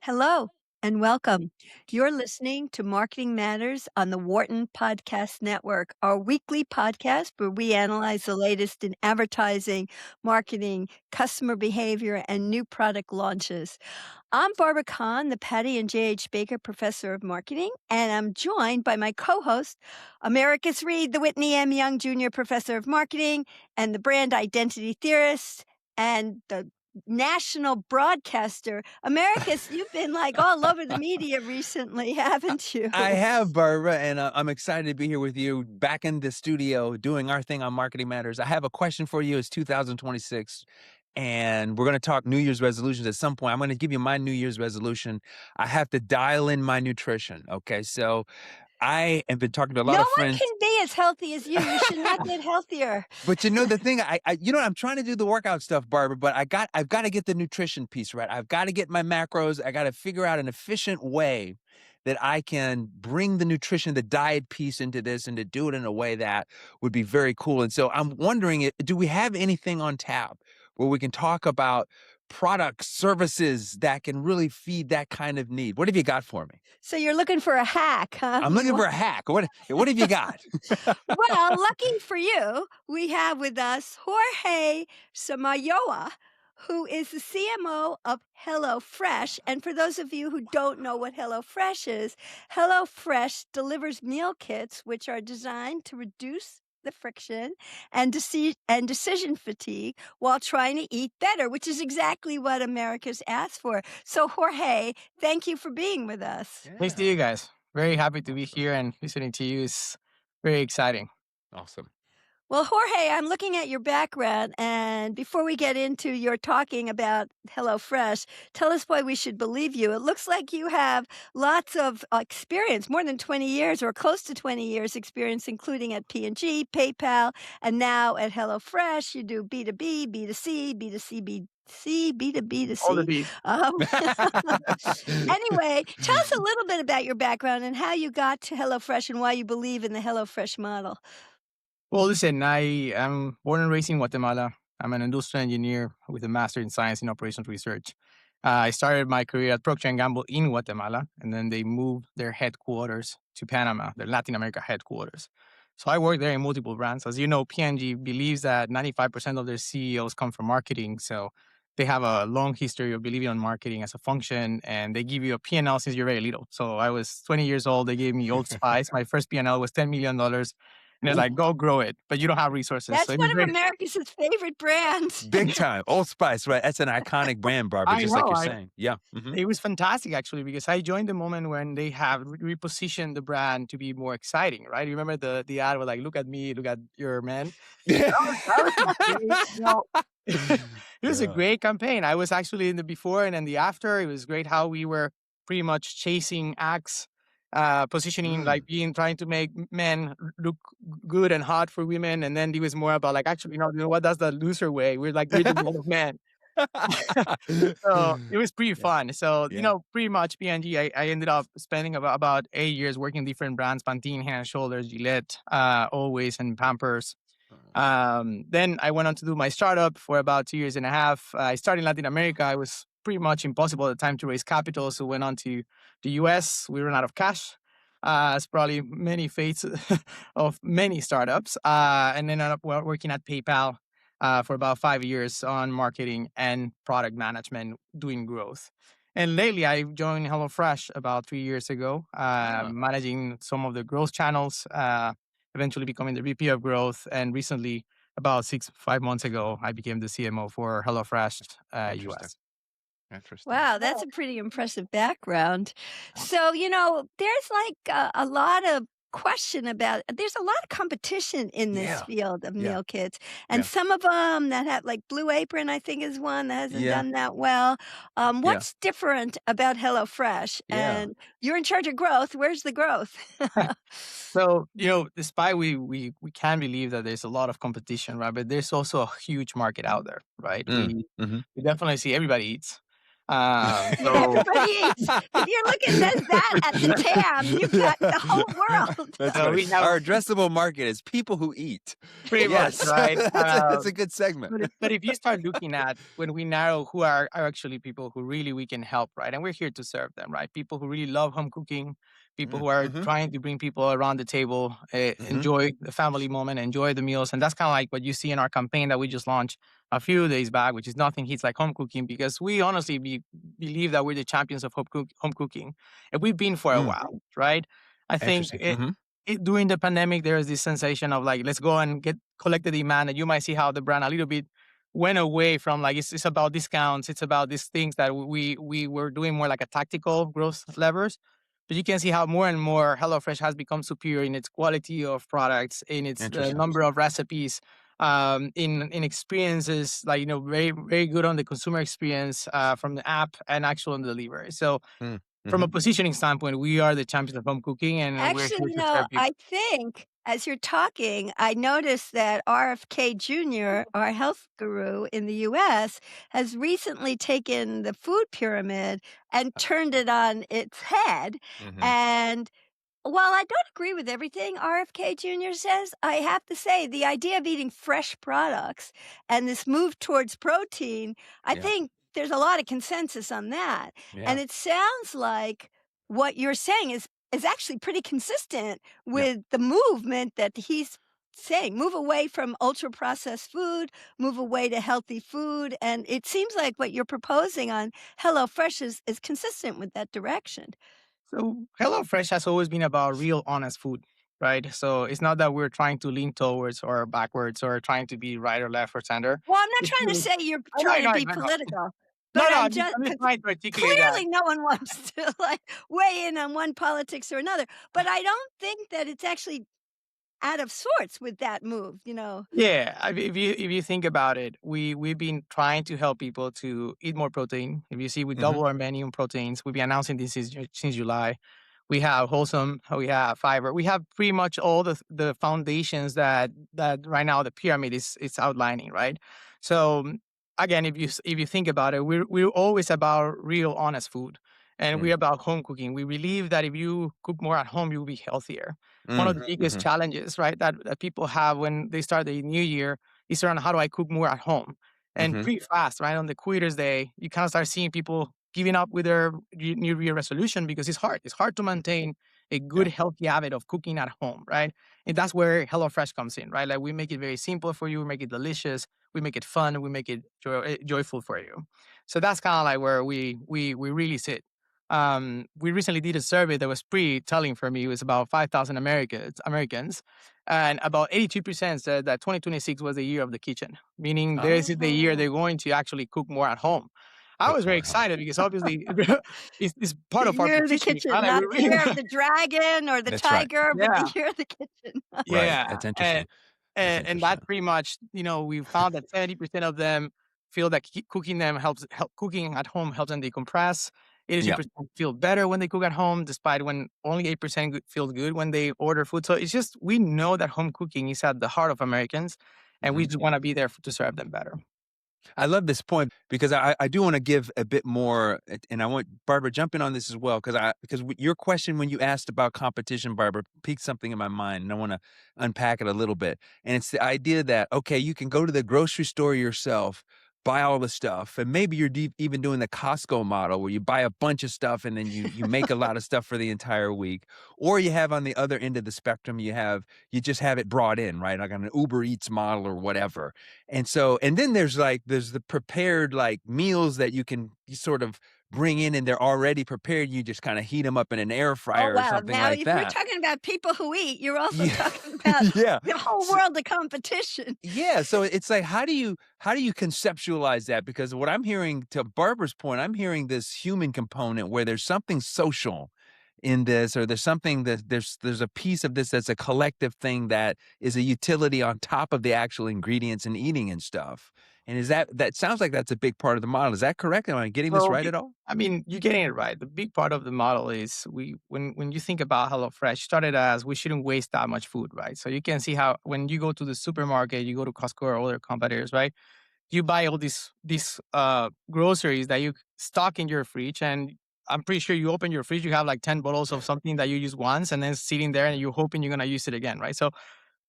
Hello and welcome. You're listening to Marketing Matters on the Wharton Podcast Network, our weekly podcast where we analyze the latest in advertising, marketing, customer behavior, and new product launches. I'm Barbara Kahn, the Patty and J.H. Baker Professor of Marketing, and I'm joined by my co-host, Americus Reed, the Whitney M. Young Jr. Professor of Marketing, and the brand identity theorist, and the national broadcaster. Americus, you've been like all over the media recently, haven't you? I have, Barbara, and I'm excited to be here with you back in the studio doing our thing on Marketing Matters. I have a question for you. It's 2026, and we're going to talk New Year's resolutions at some point. I'm going to give you my New Year's resolution. I have to dial in my nutrition. Okay, so I have been talking to a No lot of one friends. can be as healthy as you. You should not get healthier. But the thing, I'm trying to do the workout stuff, Barbara, but I've got to get the nutrition piece right. I've got to get my macros. I got to figure out an efficient way that I can bring the nutrition, the diet piece into this and to do it in a way that would be very cool. And so I'm wondering, do we have anything on tap where we can talk about products, services that can really feed that kind of need? What have you got for me? So you're looking for a hack, huh? I'm looking for a hack. What have you got? Well, lucky for you, we have with us Jorge Samayoa, who is the CMO of HelloFresh. And for those of you who don't know what HelloFresh is, HelloFresh delivers meal kits which are designed to reduce the friction and decision fatigue while trying to eat better, which is exactly what America's asked for. So, Jorge, thank you for being with us. Thanks to you guys. Very happy to be here and listening to you is very exciting. Awesome. Well, Jorge, I'm looking at your background, and before we get into your talking about HelloFresh, tell us why we should believe you. It looks like you have lots of experience, more than 20 years or close to 20 years experience, including at P&G, PayPal, and now at HelloFresh. You do B2B, B2C, B2C, B2C, B2B to All the C. beef. Anyway, tell us a little bit about your background and how you got to HelloFresh and why you believe in the HelloFresh model. Well, listen, I am born and raised in Guatemala. I'm an industrial engineer with a master in science in operations research. I started my career at Procter & Gamble in Guatemala, and then they moved their headquarters to Panama, their Latin America headquarters. So I worked there in multiple brands. As you know, P&G believes that 95% of their CEOs come from marketing. So they have a long history of believing on marketing as a function, and they give you a P&L since you're very little. So I was 20 years old. They gave me Old Spice. My first P&L was $10 million. And they're like, go grow it, but you don't have resources. That's so one of America's favorite brands. Big time. Old Spice, right? That's an iconic brand, Barbara, I just know, like you're I- saying. Yeah. Mhm. It was fantastic, actually, because I joined the moment when they have repositioned the brand to be more exciting, right? You remember the ad was like, look at me, look at your man. That was a great, it was a Yeah. great campaign. I was actually in the before and then the after. It was great how we were pretty much chasing acts, positioning, like trying to make men look good and hot for women. And then it was more about like, actually, what, that's the loser way. We're like, we're the better men. So it was pretty fun. So, Yeah. pretty much P&G, I ended up spending about 8 years working different brands, Pantene, Head & Shoulders, Gillette, Always, and Pampers. Then I went on to do my startup for about 2 years and a half. I started in Latin America. It was pretty much impossible at the time to raise capital. So went on to the US. We ran out of cash. It's probably many fates of many startups. And then ended up working at PayPal for about 5 years on marketing and product management, doing growth. And lately, I joined HelloFresh about 3 years ago, managing some of the growth channels, eventually becoming the VP of growth. And recently, about 5 months ago, I became the CMO for HelloFresh US. Interesting. Wow, that's a pretty impressive background. So, there's like a lot of question about there's a lot of competition in this Yeah. field of Yeah. meal kits. And Yeah. some of them that have like Blue Apron, I think is one that hasn't Yeah. done that well. What's different about HelloFresh? Yeah. And you're in charge of growth. Where's the growth? So, despite we can believe that there's a lot of competition, right? But there's also a huge market out there, right? Mhm. We definitely see everybody eats. Yeah, So everybody eats. If you're looking at that at the TAM, you've Yeah. got the whole world. That's so funny. we have Our addressable market is people who eat. pretty much, Yes. right? That's a good segment. But if you start looking at when we narrow who are actually people who really we can help, right? And we're here to serve them, right? People who really love home cooking, people who are Mhm, trying to bring people around the table, mhm. enjoy the family moment, enjoy the meals. And that's kind of like what you see in our campaign that we just launched a few days back, which is nothing hits like home cooking, because we honestly believe that we're the champions of home cooking. And we've been for a Mm, while, right? I think interesting. Mhm. during the pandemic, there was this sensation of like, let's go and collect the demand. And you might see how the brand a little bit went away from like it's about discounts, it's about these things that we were doing more like a tactical growth levers. But you can see how more and more HelloFresh has become superior in its quality of products, in its Interesting. number of recipes, in experiences, like very very good on the consumer experience from the app and actual on the delivery. So Mm, from a mhm. positioning standpoint, we are the champions of home cooking, and we're Actually, here to serve people. I think as you're talking, I noticed that RFK Jr., our health guru in the US, has recently taken the food pyramid and turned it on its head. Mhm. And while I don't agree with everything RFK Jr. says, I have to say the idea of eating fresh products and this move towards protein, I Yeah. think there's a lot of consensus on that. And Yeah. it sounds like what you're saying is actually pretty consistent Yeah. with the movement that he's saying. Move away from ultra processed food, move away to healthy food. And it seems like what you're proposing on HelloFresh is consistent with that direction. So HelloFresh has always been about real, honest food, right? So it's not that we're trying to lean towards or backwards or trying to be right or left or center. Well, I'm not It's trying to really, say you're I know, I trying know, to I be know. I know. political, No, but no, I'm I'm just because trying to articulate that. clearly no one wants to, like, weigh in on one politics or another, but I don't think that it's actually out of sorts with that move. Yeah, if you think about it, we've been trying to help people to eat more protein. If you see, we Mhm. double our menu on proteins. We've been announcing this since July. We have wholesome, we have fiber, we have pretty much all the foundations that right now the pyramid is outlining, right? So again, if you think about it, we're always about real, honest food, and Mm. we're about home cooking. We believe that if you cook more at home, you'll be healthier. One of Mm. the biggest Mhm. challenges, right, that people have when they start the new year is around how do I cook more at home? And Mhm. pretty fast, right, on the Quitter's Day, you kind of start seeing people giving up with their New Year resolution because it's hard. It's hard to maintain a good, Yeah. healthy habit of cooking at home, right? And that's where HelloFresh comes in, right? Like we make it very simple for you, we make it delicious, we make it fun, we make it joyful for you. So that's kind of like where we really sit. We recently did a survey that was pretty telling for me. It was about 5,000 Americans, and about 82% said that 2026 was the year of the kitchen, meaning this is the year Oh, they're going to actually cook more at home. I Cook was very more at home. excited because obviously it's part the of our year of the positioning, kitchen, right? Like we not the really year of want, the dragon or the That's right. tiger, but the yeah, year of the kitchen. Right. yeah, That's and interesting. That's and that interesting. pretty much, we found that 70% of them feel that cooking them cooking at home helps them decompress. Yeah. 82% feel better when they cook at home, despite when only 8% feels good when they order food. So it's just we know that home cooking is at the heart of Americans, and we Mhm. just want to be there to serve them better. I love this point because I do want to give a bit more, and I want Barbara jump in on this as well because your question when you asked about competition, Barbara, piqued something in my mind, and I want to unpack it a little bit. And it's the idea that okay, you can go to the grocery store yourself, buy all the stuff, and maybe you're even doing the Costco model where you buy a bunch of stuff and then you make a lot of stuff for the entire week, or you have on the other end of the spectrum, you just have it brought in, right, like on an Uber Eats model or whatever. And then there's the prepared like meals that you sort of bring in and they're already prepared. You just kind of heat them up in an air Oh, fryer or wow. something Now like if we're that. talking about people who eat, you're also Yeah. talking about Yeah. the whole So, world of competition. yeah, so it's like how do you conceptualize that? Because what I'm hearing, to Barbara's point, I'm hearing this human component where there's something social in this, or there's something that there's a piece of this that's a collective thing that is a utility on top of the actual ingredients and eating and stuff. And that sounds like that's a big part of the model. Is that correct? Am I getting this So, right at all? I mean, you're getting it right. The big part of the model is when you think about HelloFresh, started as we shouldn't waste that much food, right? So you can see how when you go to the supermarket, you go to Costco or other competitors, right? you buy all these groceries that you stock in your fridge, and I'm pretty sure you open your fridge, you have like 10 bottles of something that you use once, and then sitting there, and you're hoping you're gonna use it again, right? So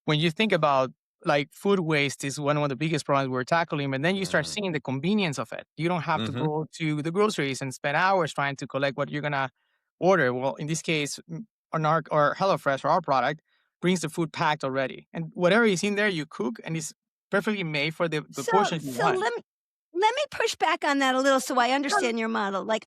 when you think about like food waste is one of the biggest problems we're tackling, but then you start Mm. seeing the convenience of it. You don't have to Mhm. go to the groceries and spend hours trying to collect what you're gonna order. Well, in this case, on our HelloFresh or our product brings the food packed already, and whatever is in there, you cook, and it's perfectly made for the So portion you so want. let me push back on that a little so I understand your model. Like,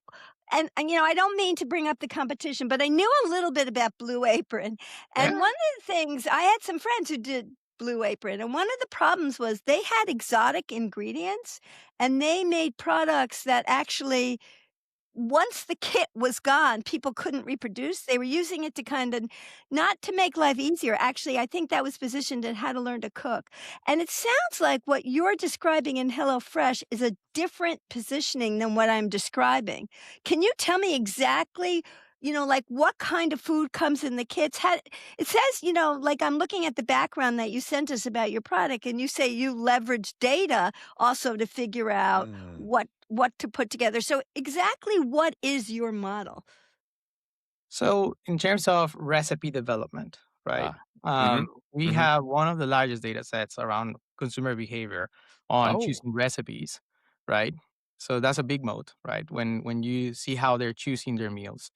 and I don't mean to bring up the competition, but I knew a little bit about Blue Apron. Yeah. And one of the things I had some friends who did Blue Apron, and one of the problems was they had exotic ingredients and they made products that actually once the kit was gone, people couldn't reproduce. They were using it to kind of not to make life easier. Actually, I think that was positioned in how to learn to cook. And it sounds like what you're describing in HelloFresh is a different positioning than what I'm describing. Can you tell me exactly, like what kind of food comes in the kits? It says, like I'm looking at the background that you sent us about your product, and you say you leverage data also to figure out Mm. what to put together. So exactly what is your model? So, in terms of recipe development, right? Ah. Mhm. We Mhm. have one of the largest data sets around consumer behavior on Oh. choosing recipes, right? So that's a big moat, right? When you see how they're choosing their meals,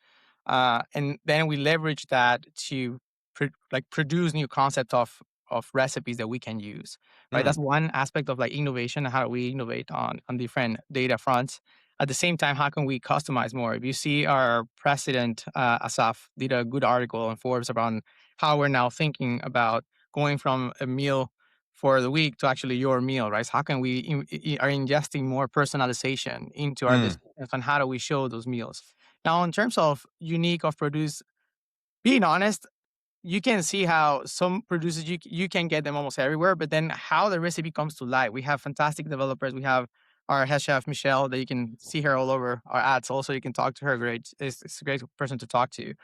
and then we leverage that to produce new concept of recipes that we can use, right? Mm. That's one aspect of like innovation. How do we innovate on different data fronts? At the same time, how can we customize more? If you see our president, Asaf, did a good article on Forbes around how we're now thinking about going from a meal for the week to actually your meal, right? So how can we are ingesting more personalization into our Mm. decisions on how do we show those meals? Now, in terms of unique of produce, being honest, you can see how some producers you can get them almost everywhere, but then how the recipe comes to life. We have fantastic developers. We have our head chef Michelle that you can see her all over our ads. Also, you can talk to her. Great, it's a great person to talk to.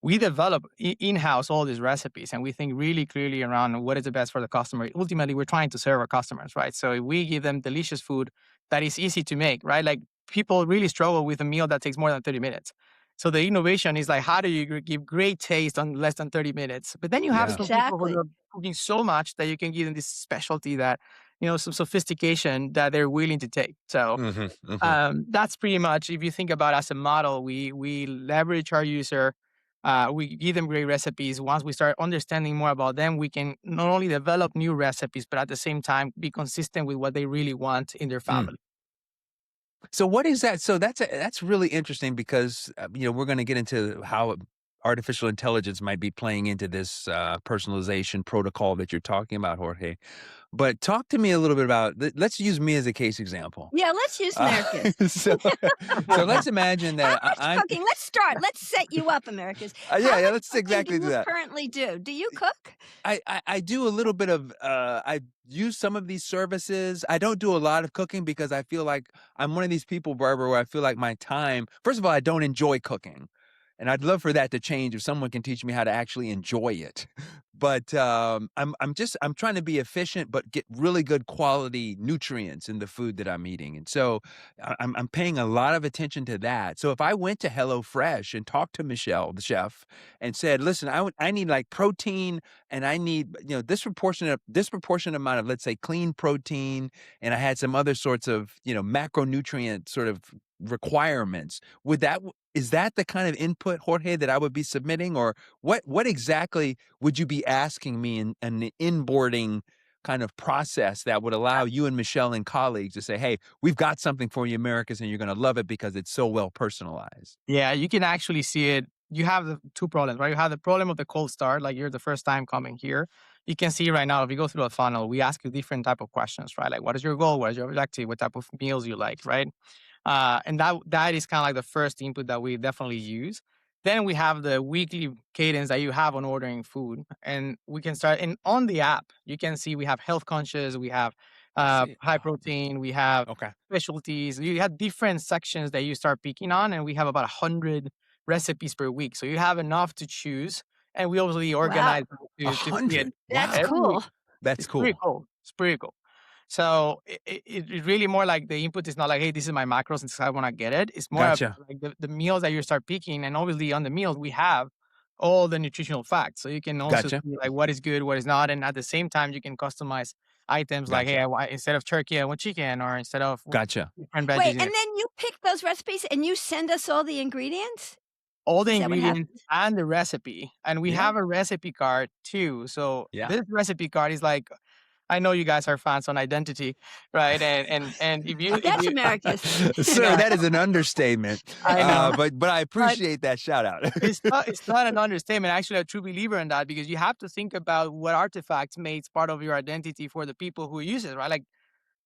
We develop in-house all these recipes, and we think really clearly around what is the best for the customer. Ultimately, we're trying to serve our customers, right? So we give them delicious food that is easy to make, right? Like people really struggle with a meal that takes more than 30 minutes. So the innovation is like, how do you give great taste on less than 30 minutes? But then you have Yeah. some people who Exactly. are cooking so much that you can give them this specialty that, some sophistication that they're willing to take. So Mhm. Mhm. that's pretty much if you think about as a model, we leverage our user, we give them great recipes. Once we start understanding more about them, we can not only develop new recipes, but at the same time be consistent with what they really want in their Mm. family. So what is that? So that's really interesting because, we're gonna get into how artificial intelligence might be playing into this, personalization protocol that you're talking about, Jorge. But talk to me a little bit about let's use me as a case example. Yeah, let's use Uh, Americus. so so let's imagine How that much I'm cooking? Let's start. Let's set you up, Americus. How yeah, much let's cooking do exactly do you that. currently do? Do you cook? I do a little bit of I use some of these services. I don't do a lot of cooking because I feel like I'm one of these people, Barbara, where I feel like my time first of all, I don't enjoy cooking. And I'd love for that to change if someone can teach me how to actually enjoy it. But I'm trying to be efficient, but get really good quality nutrients in the food that I'm eating. And so I'm paying a lot of attention to that. So if I went to HelloFresh and talked to Michelle, the chef, and said, "Listen, I need like protein, and I need disproportionate amount of let's say clean protein, and I had some other sorts of macronutrient sort of requirements." Is that the kind of input, Jorge, that I would be submitting, or what exactly would you be asking me in an inboarding kind of process that would allow you and Michelle and colleagues to say, "Hey, we've got something for you, Americans, and you're going to love it because it's so well personalized." Yeah, you can actually see it. You have the two problems, right? You have the problem of the cold start, like you're the first time coming here. You can see right now, if you go through a funnel, we ask you different type of questions, right? Like, what is your goal? What is your objective? What type of meals you like, right? And that is kind of like the first input that we definitely use. Then we have the weekly cadence that you have on ordering food, and we can start. And on the app, you can see we have health conscious, we have I see. high protein, we have Okay. specialties. You have different sections that you start picking on, and we have about 100 recipes per week. So you have enough to choose, and we obviously Wow, organize A to see it hundred. that's Wow. every week. cool. That's It's pretty cool. cool. It's pretty cool. So it really more like the input is not like, hey, this is my macros and this is how I want to get it. It's more about Gotcha. like the meals that you start picking. And obviously on the meals, we have all the nutritional facts. So you can also Gotcha. see like what is good, what is not. And at the same time, you can customize items like, hey, Gotcha. instead of turkey, I want chicken, or instead of Gotcha. different Wait, veggies. and then you pick those recipes and you send us all the ingredients? All the Is that what ingredients happens? and the recipe. And we Yeah. have a recipe card too. So Yeah. this recipe card is like, I know you guys are fans on identity, right? And if That's you America's. Sir, yeah, that is an understatement. I know. But I But appreciate that shout out. it's not an understatement. Actually, a true believer in that, because you have to think about what artifacts makes part of your identity for the people who use it, right? Like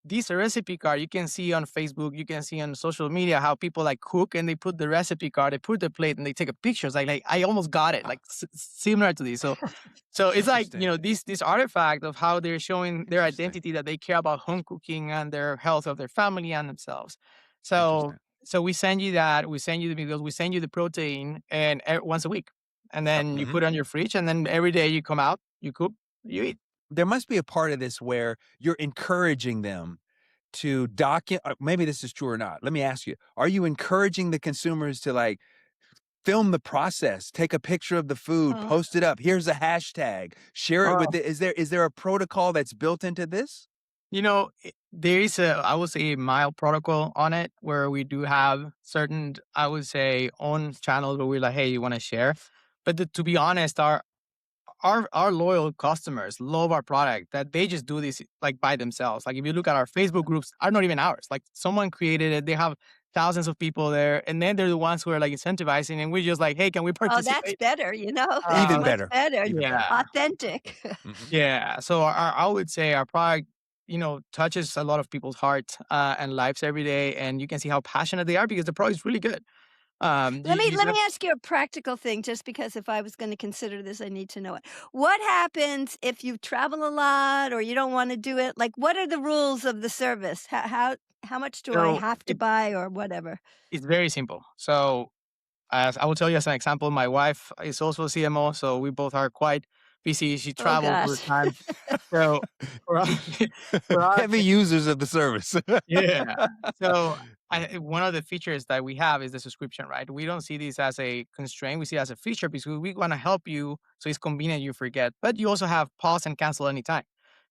this recipe card you can see on Facebook, you can see on social media how people like cook and they put the recipe card, they put the plate and they take a picture. It's like I almost got it, like similar to this. So it's like, Interesting. this artifact of how they're showing their Interesting. identity, that they care about home cooking and their health of their family and themselves. So Interesting. so we send you that, we send you the meals, we send you the protein, and once a week, and then you Mhm. put it on your fridge, and then every day you come out, you cook, you eat. There must be a part of this where you're encouraging them to document. Maybe this is true or not. Let me ask you: are you encouraging the consumers to like film the process, take a picture of the food, Oh. post it up? Here's a hashtag. Share it with the. Is there a protocol that's built into this? There is I would say, a mild protocol on it, where we do have certain, I would say, on channels where we're like, hey, you want to share? But to be honest, our loyal customers love our product, that they just do this like by themselves. Like if you look at our Facebook groups, are not even ours. Like someone created it. They have thousands of people there, and then they're the ones who are like incentivizing, and we're just like, hey, can we Oh, that's participate? better, it's Even Uh, much better. better, Even better. yeah. authentic. Mhm. Yeah, so I would say our product, touches a lot of people's hearts and lives every day, and you can see how passionate they are because the product is really good. Let You me just let me have ask you a practical thing, just because if I was gonna consider this, I need to know it. What happens if you travel a lot or you don't wanna do it? Like, what are the rules of the service? How much do I so have to buy or whatever? it's very simple. So as I will tell you as an example, my wife is also a CMO, so we both are quite busy. She Oh travels all the gosh. time, so for us, for us, Heavy users of the service. yeah. So one of the features that we have is the subscription, right? We don't see this as a constraint. We see it as a feature because we want to help you. So it's convenient you forget, but you also have pause and cancel anytime.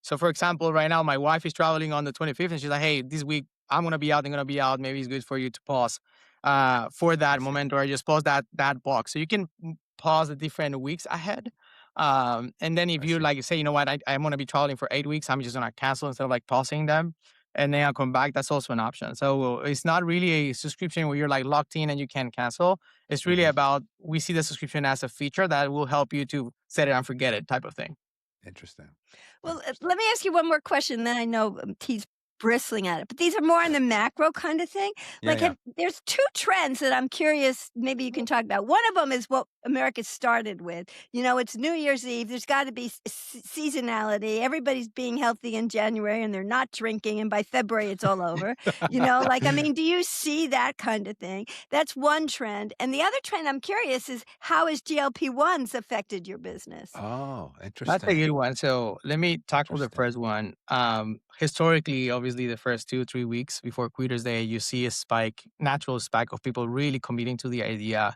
So for example, right now my wife is traveling on the 25th and she's like, hey, this week I'm going to be out. I'm going to be out. Maybe it's good for you to pause for I that see. moment, or just pause that box. So you can pause the different weeks ahead. And then if I you see. like say, you know what, I'm going to be traveling for 8 weeks, I'm just going to cancel instead of like pausing them and then I'll come back. That's also an option. So it's not really a subscription where you're like locked in and you can't cancel. It's really Mhm. about, we see the subscription as a feature that will help you to set it and forget it type of thing. Interesting. Well, Interesting. let me ask you one more question, then I know, he's bristling at it, but these are more on the macro kind of thing. Yeah, Like, yeah. there's 2 trends that I'm curious, maybe you can talk about. One of them is what America started with. It's New Year's Eve, there's gotta be seasonality, everybody's being healthy in January, and they're not drinking, and by February, it's all over. Like, I mean, do you see that kind of thing? That's one trend, and the other trend I'm curious is, how has GLP-1s affected your business? Oh, That's a interesting. good one. So let me tackle the Interesting. first one. Historically, obviously, the first 2 3 weeks before Quitter's Day, you see a spike, natural spike of people really committing to the idea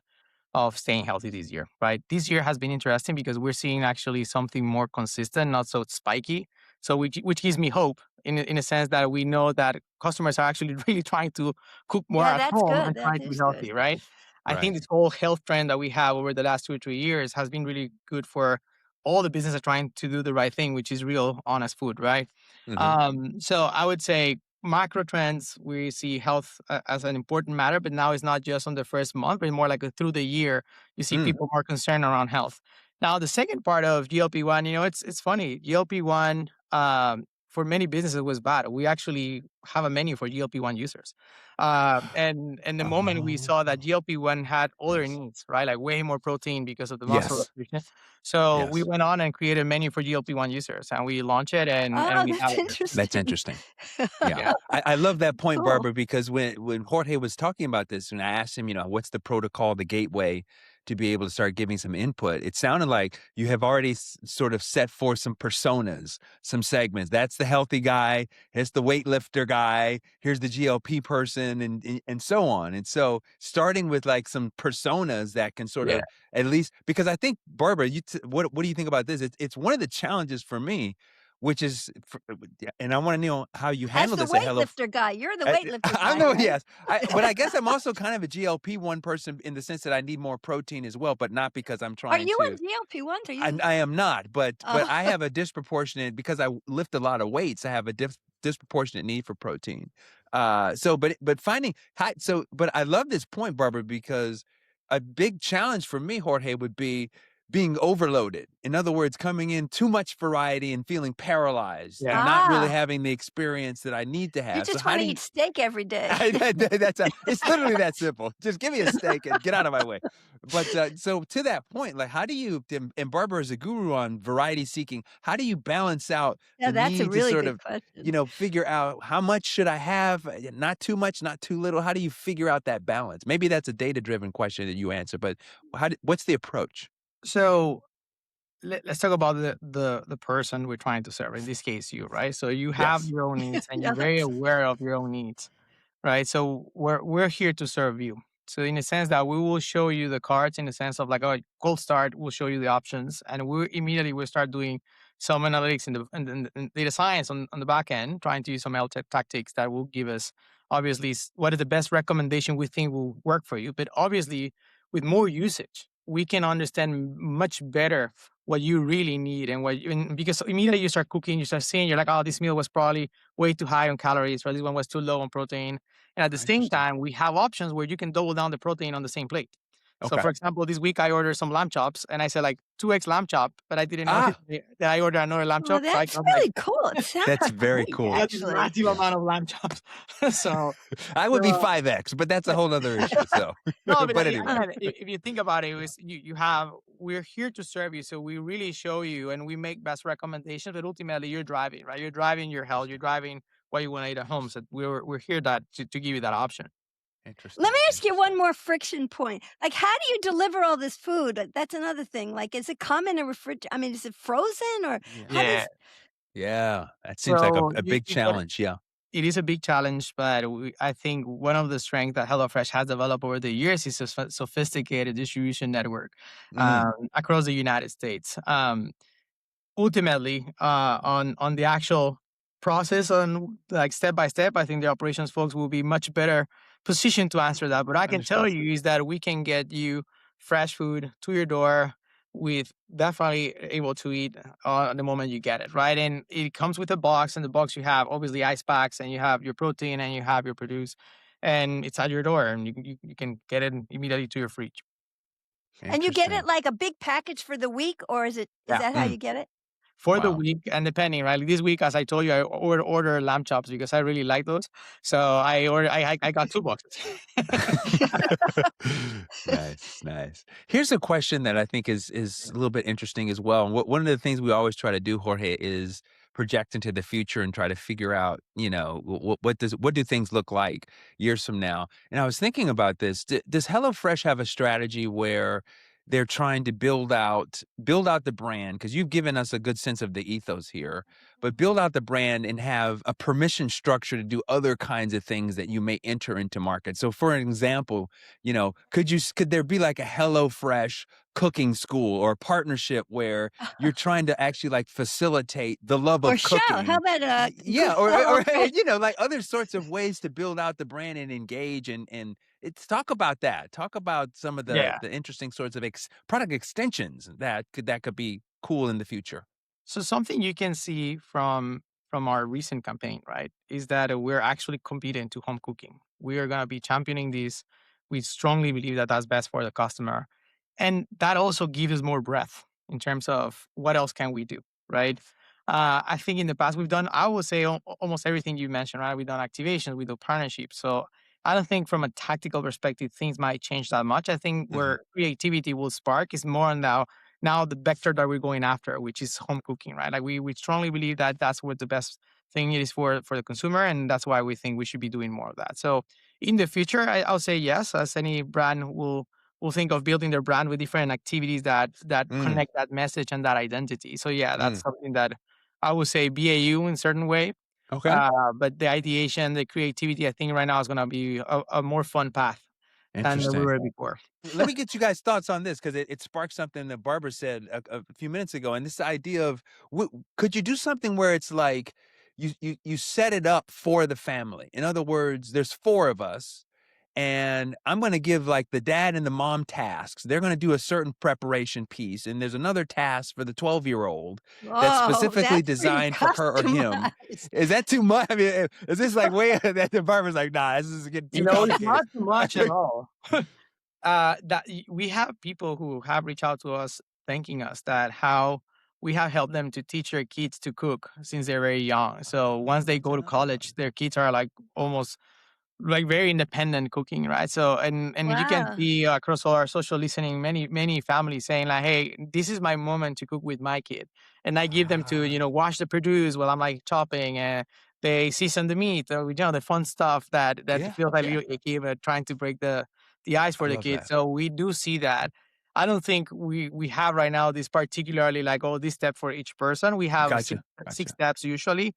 of staying healthy this year, right? This year has been interesting because we're seeing actually something more consistent, not so spiky. So which gives me hope in a sense that we know that customers are actually really trying to cook more Yeah, at that's home good, and that trying to be is good. healthy, right? I think Right. this whole health trend that we have over the last 2 or 3 years has been really good for all the businesses trying to do the right thing, which is real, honest food, right? Mhm. So I would say macro trends, we see health as an important matter, but now it's not just on the first month, but more like through the year, you see Mm. people more concerned around health. Now, the second part of GLP-1, it's funny. GLP-1 for many businesses was bad. We actually have a menu for GLP-1 users. And the moment we Oh, saw that GLP-1 had other yes. needs, right, like way more protein because of the muscle Yes. recruitment. So we Yes. went on and created a menu for GLP-1 users, and we launched it, and Oh, we have that's it. That's interesting. interesting. Yeah. Yeah, I love that point, Cool. Barbara, because when Jorge was talking about this, and I asked him, what's the protocol, the gateway to be able to start giving some input, it sounded like you have already sort of set forth some personas, some segments. That's the healthy guy. It's the weightlifter guy. Here's the GLP person, and so on. And so starting with like some personas that can sort yeah, of at least, because I think, Barbara, what do you think about this? It's one of the challenges for me, which is, yeah, and I want to know how you As handle the this at Hello. weightlifter guy, you're the weightlifter I'm guy, no, right? yes, but I guess I'm also kind of a GLP-1 person in the sense that I need more protein as well, but not because I'm Are trying you on to. GLP-1s? Are And you I am not, but oh, I have a disproportionate, because I lift a lot of weights. I have a disproportionate need for protein. But finding but I love this point, Barbara, because a big challenge for me, Jorge, would be being overloaded. In other words, coming in too much variety and feeling paralyzed yeah. and not really ah, having the experience that I need to you have. So just how wanna do eat you? steak every day. It's literally that simple. Just give me a steak and get out of my way. But so to that point, like, how do you? And Barbara is a guru on variety seeking. How do you balance out Yeah, the that's a need to really sort good of, question. figure out how much should I have? Not too much, not too little. How do you figure out that balance? Maybe that's a data driven question that you answer, but what's the approach? So let's talk about the person we're trying to serve. In this case, you, right? So you have Yes. your own needs, and you're very Yes. aware of your own needs. Right? So we're here to serve you. So in a sense that we will show you the cards in the sense of like, oh, cold start, we'll show you the options, and we immediately will start doing some analytics in data science on the back end, trying to use some LTEP tactics that will give us obviously what is the best recommendation we think will work for you. But obviously, with more usage, we can understand much better what you really need and because immediately you start cooking, you start seeing, you're like, oh, this meal was probably way too high on calories, or this one was too low on protein. And at the same Interesting. time, we have options where you can double down the protein on the same plate. So, Okay. for example, this week I ordered some lamb chops, and I said like 2x lamb chop, but I didn't know Ah, that I ordered another lamb Well, chop. So I that's got like really cool. It that's sounds very great, cool. this actually. massive Yeah. amount of lamb chops. so, I would be so 5X, but that's a whole other issue. So, no, but but anyway. Huh. again, if you think about it, you have we're here to serve you, so we really show you and we make best recommendations. But ultimately, you're driving, right? You're driving your health. You're driving what you want to eat at home. So we're here to give you that option. Let me Interesting. ask you one Interesting. more friction point. Like, how do you deliver all this food? That's another thing. Like, is it come in a I mean, is it frozen or Yeah. how Yeah. does Yeah, that seems like So a big you get challenge, yeah. it is a big challenge, but I think one of the strengths that HelloFresh has developed over the years is a sophisticated distribution network Mm, across the United States. Ultimately, on the actual process, on like step by step, I think the operations folks will be much better positioned to answer that. But I can tell understood. you is that we can get you fresh food to your door with definitely able to eat the moment you get it, right? And it comes with a box, and the box you have obviously ice packs, and you have your protein, and you have your produce, and it's at your door, and you can get it immediately to your fridge. and you get it Interesting. like a big package for the week, or is Yeah. that how Mm, you get it? For the wow. week and depending, right? Like this week, as I told you, I order lamb chops because I really like those. So I got 2 boxes. Nice, nice. Here's a question that I think is a little bit interesting as well. And one of the things we always try to do, Jorge, is project into the future and try to figure out, what do things look like years from now? And I was thinking about this. Does HelloFresh have a strategy where they're trying to build out the brand? Because you've given us a good sense of the ethos here, but build out the brand and have a permission structure to do other kinds of things that you may enter into market. So, for an example, could there be like a HelloFresh cooking school or a partnership where you're trying to actually like facilitate the love Or of show? How cooking? about Yeah, or HelloFresh? like other sorts of ways to build out the brand and engage, and it's talk about that. Talk about some of the Yeah. the interesting sorts of product extensions that could be cool in the future. So something you can see from our recent campaign, right, is that we're actually committing to home cooking. We are gonna be championing this. We strongly believe that that's best for the customer, and that also gives us more breadth in terms of what else can we do, right? I think in the past we've done, I would say, almost everything you mentioned, right? We've done activations, we do partnerships. So I don't think from a tactical perspective things might change that much. I think Mhm. where creativity will spark is more on now the vector that we're going after, which is home cooking, right? Like we strongly believe that that's what the best thing is for the consumer, and that's why we think we should be doing more of that. So in the future, I'll say yes, as any brand will think of building their brand with different activities that Mm, connect that message and that identity. So yeah, that's mm. something that I would say BAU in certain way. Okay. But the ideation, the creativity, I think right now is gonna be a more fun path than we Interesting. were before. Let me get you guys' thoughts on this because it sparked something that Barbara said a few minutes ago, and this idea of could you do something where it's like you set it up for the family. In other words, there's four of us, and I'm going to give like the dad and the mom tasks. They're going to do a certain preparation piece, and there's another task for the 12-year-old that's Oh, specifically that's pretty designed for her or him. customized. Is that too much? I mean, is this like way that the Barbara's like, nah, this is getting too It's complicated. not too much at all. We have people who have reached out to us thanking us that how we have helped them to teach their kids to cook since they're very young. So once they go to college, their kids are like almost like very independent cooking, right? So and you can Wow. see across all our social listening, many families saying like, "Hey, this is my moment to cook with my kid," and I give them to Ah, wash the produce while I'm like chopping, and they season the meat, or the fun stuff that yeah, feels like yeah. you keep trying to break the ice I for the love kids. that. So we do see that. I don't think we have right now this particularly like, oh, this step for each person. We have Gotcha, six gotcha, steps usually,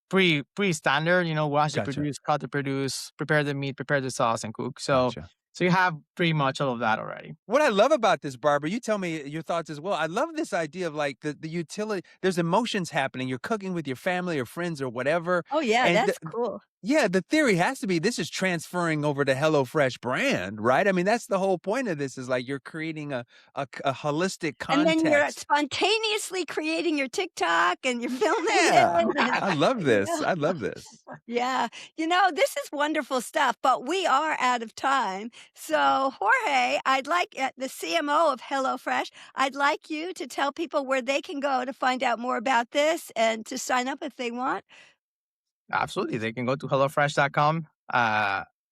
pretty standard, wash the gotcha, produce, cut the produce, prepare the meat, prepare the sauce, and cook. gotcha. So you have pretty much all of that already. What I love about this, Barbara, you tell me your thoughts as well. I love this idea of like the utility. There's emotions happening. You're cooking with your family or friends or whatever, Oh, yeah, and that's cool. yeah, the theory has to be this is transferring over to HelloFresh brand, right? I mean, that's the whole point of this is like you're creating a holistic And then you're context. spontaneously creating your TikTok and you're filming Yeah, it and, I love you this. know I love this. yeah. This is wonderful stuff, but we are out of time. So, Jorge, I'd like the CMO of HelloFresh, I'd like you to tell people where they can go to find out more about this and to sign up if they want. Absolutely. They can go to HelloFresh.com.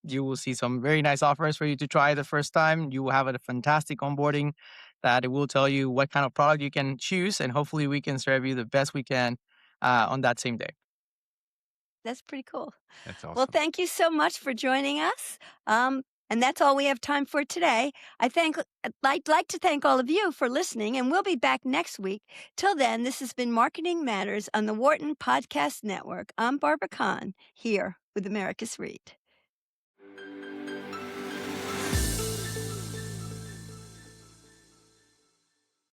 You will see some very nice offers for you to try the first time. You will have a fantastic onboarding that it will tell you what kind of product you can choose, and hopefully we can serve you the best we can on that same day. That's pretty cool. That's Well, awesome. thank you so much for joining us. And that's all we have time for today. I'd like to thank all of you for listening, and we'll be back next week. Till then, this has been Marketing Matters on the Wharton Podcast Network. I'm Barbara Kahn, here with Americus Reed.